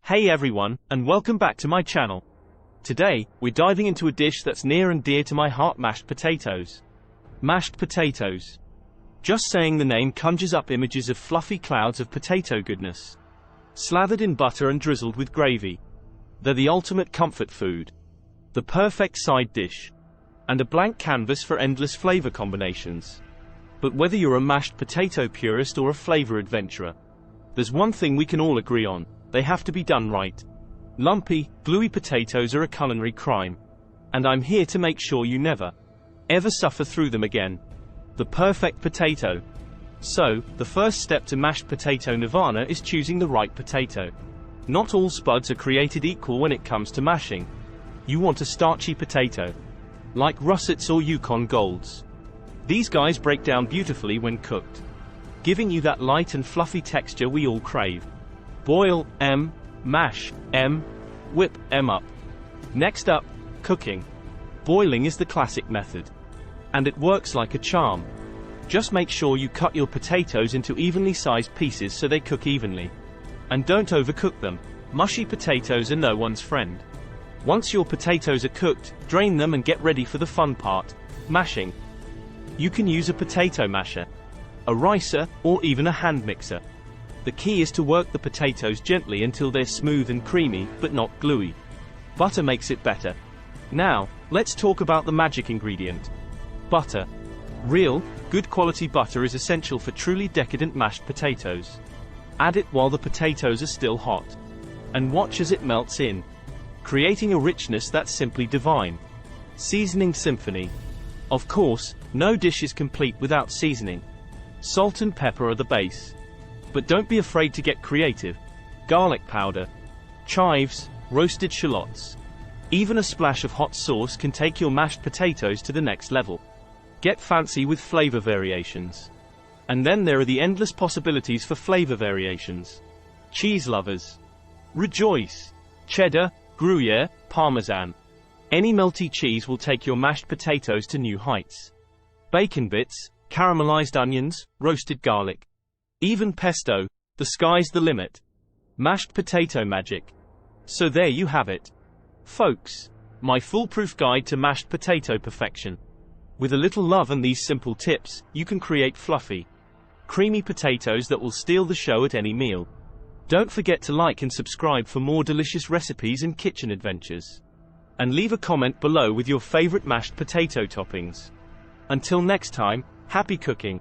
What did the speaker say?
Hey everyone, and welcome back to my channel. Today, we're diving into a dish that's near and dear to my heart: mashed potatoes. Mashed potatoes. Just saying the name conjures up images of fluffy clouds of potato goodness. Slathered in butter and drizzled with gravy. They're the ultimate comfort food. The perfect side dish. And a blank canvas for endless flavor combinations. But whether you're a mashed potato purist or a flavor adventurer, there's one thing we can all agree on: they have to be done right. Lumpy, gluey potatoes are a culinary crime. And I'm here to make sure you never, ever suffer through them again. The perfect potato. So, the first step to mashed potato nirvana is choosing the right potato. Not all spuds are created equal when it comes to mashing. You want a starchy potato, like russets or Yukon Golds. These guys break down beautifully when cooked, giving you that light and fluffy texture we all crave. Boil, mash, whip, up. Next up, cooking. Boiling is the classic method. And it works like a charm. Just make sure you cut your potatoes into evenly sized pieces so they cook evenly. And don't overcook them. Mushy potatoes are no one's friend. Once your potatoes are cooked, drain them and get ready for the fun part: mashing. You can use a potato masher, a ricer, or even a hand mixer. The key is to work the potatoes gently until they're smooth and creamy, but not gluey. Butter makes it better. Now, let's talk about the magic ingredient: butter. Real, good quality butter is essential for truly decadent mashed potatoes. Add it while the potatoes are still hot. And watch as it melts in, creating a richness that's simply divine. Seasoning symphony. Of course, no dish is complete without seasoning. Salt and pepper are the base. But don't be afraid to get creative. Garlic powder, chives, roasted shallots. Even a splash of hot sauce can take your mashed potatoes to the next level. Get fancy with flavor variations. And then there are the endless possibilities for flavor variations. Cheese lovers, rejoice! Cheddar, Gruyere, Parmesan. Any melty cheese will take your mashed potatoes to new heights. Bacon bits, caramelized onions, roasted garlic. Even pesto, the sky's the limit. Mashed potato magic. So there you have it, folks. My foolproof guide to mashed potato perfection. With a little love and these simple tips, you can create fluffy, creamy potatoes that will steal the show at any meal. Don't forget to like and subscribe for more delicious recipes and kitchen adventures. And leave a comment below with your favorite mashed potato toppings. Until next time, happy cooking.